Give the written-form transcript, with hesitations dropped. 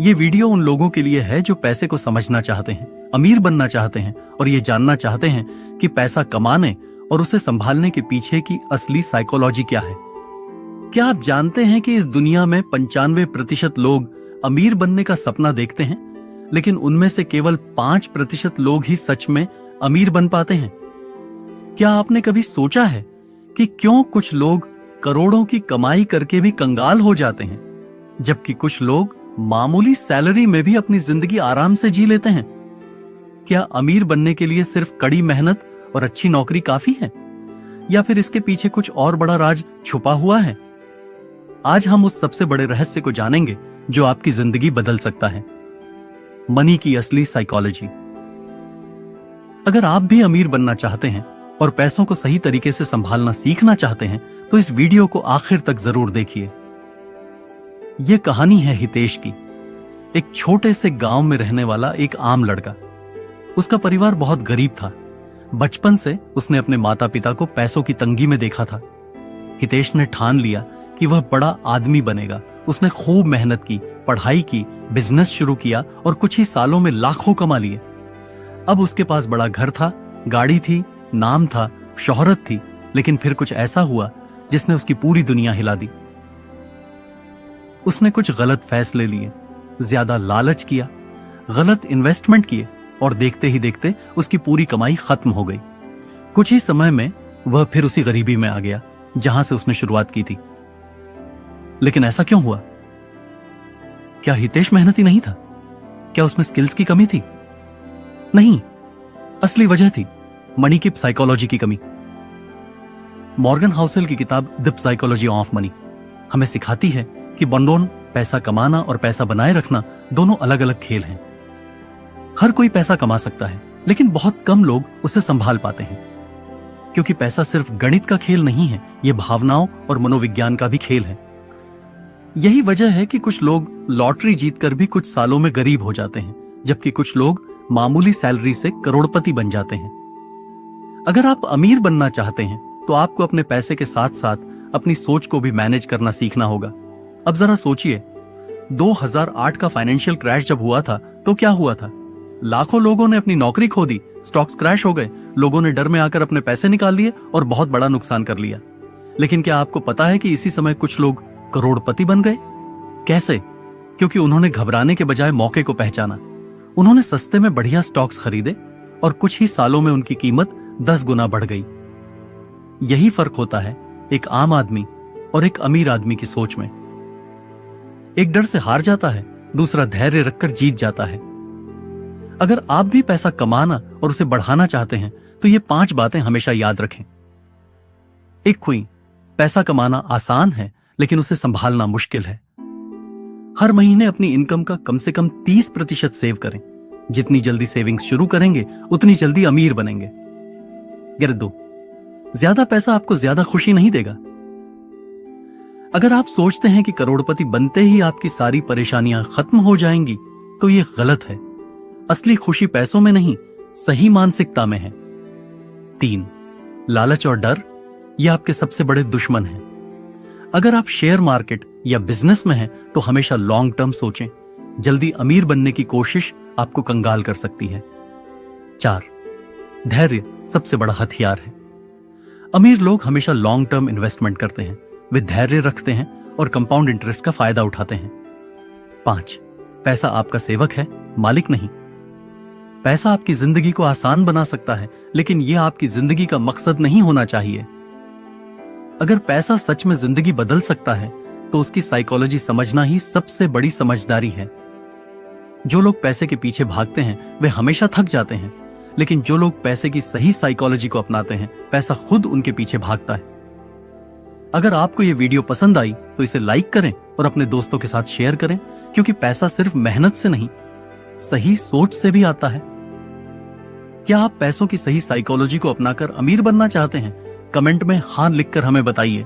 ये वीडियो उन लोगों के लिए है जो पैसे को समझना चाहते हैं, अमीर बनना चाहते हैं और ये जानना चाहते हैं कि पैसा कमाने और उसे संभालने के पीछे की असली साइकोलॉजी क्या है। क्या आप जानते हैं कि इस दुनिया में 95% लोग अमीर बनने का सपना देखते हैं, लेकिन उनमें से केवल 5% लोग ही सच में अमीर बन पाते हैं? क्या आपने कभी सोचा है कि क्यों कुछ लोग करोड़ों की कमाई करके भी कंगाल हो जाते हैं, जबकि कुछ लोग मामूली सैलरी में भी अपनी जिंदगी आराम से जी लेते हैं? क्या अमीर बनने के लिए सिर्फ कड़ी मेहनत और अच्छी नौकरी काफी है, या फिर इसके पीछे कुछ और बड़ा राज छुपा हुआ है? आज हम उस सबसे बड़े रहस्य को जानेंगे जो आपकी जिंदगी बदल सकता है, मनी की असली साइकोलॉजी। अगर आप भी अमीर बनना चाहते हैं और पैसों को सही तरीके से संभालना सीखना चाहते हैं तो इस वीडियो को आखिर तक जरूर देखिए। यह कहानी है हितेश की, एक छोटे से गांव में रहने वाला एक आम लड़का। उसका परिवार बहुत गरीब था। बचपन से उसने अपने माता पिता को पैसों की तंगी में देखा था। हितेश ने ठान लिया कि वह बड़ा आदमी बनेगा। उसने खूब मेहनत की, पढ़ाई की, बिजनेस शुरू किया और कुछ ही सालों में लाखों कमा लिए। अब उसके पास बड़ा घर था, गाड़ी थी, नाम था, शोहरत थी, लेकिन फिर कुछ ऐसा हुआ जिसने उसकी पूरी दुनिया हिला दी। उसने कुछ गलत फैसले लिए, ज्यादा लालच किया, गलत इन्वेस्टमेंट किए और देखते ही देखते उसकी पूरी कमाई खत्म हो गई। कुछ ही समय में वह फिर उसी गरीबी में आ गया जहां से उसने शुरुआत की थी। लेकिन ऐसा क्यों हुआ? क्या हितेश मेहनती नहीं था? क्या उसमें स्किल्स की कमी थी? नहीं, असली वजह थी मनी की साइकोलॉजी की कमी। मॉर्गन हाउसेल की किताब द साइकोलॉजी ऑफ मनी हमें सिखाती है कि बंडोन, पैसा कमाना और पैसा बनाए रखना दोनों अलग अलग खेल हैं। हर कोई पैसा कमा सकता है, लेकिन बहुत कम लोग उसे संभाल पाते हैं, क्योंकि पैसा सिर्फ गणित का खेल नहीं है, यह भावनाओं और मनोविज्ञान का भी खेल है। यही वजह है कि कुछ लोग लॉटरी जीतकर भी कुछ सालों में गरीब हो जाते हैं, जबकि कुछ लोग मामूली सैलरी से करोड़पति बन जाते हैं। अगर आप अमीर बनना चाहते हैं तो आपको अपने पैसे के साथ साथ अपनी सोच को भी मैनेज करना सीखना होगा। अब जरा सोचिए, 2008 का फाइनेंशियल क्रैश जब हुआ था तो क्या हुआ था? लाखों लोगों ने अपनी नौकरी खो दी, स्टॉक्स क्रैश हो गए, लोगों ने डर में आकर अपने पैसे निकाल लिए और बहुत बड़ा नुकसान कर लिया। लेकिन क्या आपको पता है कि इसी समय कुछ लोग करोड़पति बन गए? कैसे? क्योंकि उन्होंने घबराने के बजाय मौके को पहचाना। उन्होंने सस्ते में बढ़िया स्टॉक्स खरीदे और कुछ ही सालों में उनकी कीमत 10 गुना बढ़ गई। यही फर्क होता है एक आम आदमी और एक अमीर आदमी की सोच में। एक डर से हार जाता है, दूसरा धैर्य रखकर जीत जाता है। अगर आप भी पैसा कमाना और उसे बढ़ाना चाहते हैं तो ये 5 बातें हमेशा याद रखें। एक हुई, पैसा कमाना आसान है लेकिन उसे संभालना मुश्किल है। हर महीने अपनी इनकम का कम से कम 30% सेव करें। जितनी जल्दी सेविंग्स शुरू करेंगे उतनी जल्दी अमीर बनेंगे। गिर 2, ज्यादा पैसा आपको ज्यादा खुशी नहीं देगा। अगर आप सोचते हैं कि करोड़पति बनते ही आपकी सारी परेशानियां खत्म हो जाएंगी तो यह गलत है। असली खुशी पैसों में नहीं, सही मानसिकता में है। 3, लालच और डर ये आपके सबसे बड़े दुश्मन हैं। अगर आप शेयर मार्केट या बिजनेस में हैं तो हमेशा लॉन्ग टर्म सोचें। जल्दी अमीर बनने की कोशिश आपको कंगाल कर सकती है। 4, धैर्य सबसे बड़ा हथियार है। अमीर लोग हमेशा लॉन्ग टर्म इन्वेस्टमेंट करते हैं, वे धैर्य रखते हैं और कंपाउंड इंटरेस्ट का फायदा उठाते हैं। 5, पैसा आपका सेवक है, मालिक नहीं। पैसा आपकी जिंदगी को आसान बना सकता है, लेकिन यह आपकी जिंदगी का मकसद नहीं होना चाहिए। अगर पैसा सच में जिंदगी बदल सकता है तो उसकी साइकोलॉजी समझना ही सबसे बड़ी समझदारी है। जो लोग पैसे के पीछे भागते हैं वे हमेशा थक जाते हैं, लेकिन जो लोग पैसे की सही साइकोलॉजी को अपनाते हैं, पैसा खुद उनके पीछे भागता है। अगर आपको यह वीडियो पसंद आई तो इसे लाइक करें और अपने दोस्तों के साथ शेयर करें, क्योंकि पैसा सिर्फ मेहनत से नहीं, सही सोच से भी आता है। क्या आप पैसों की सही साइकोलॉजी को अपनाकर अमीर बनना चाहते हैं? कमेंट में हाँ लिखकर हमें बताइए।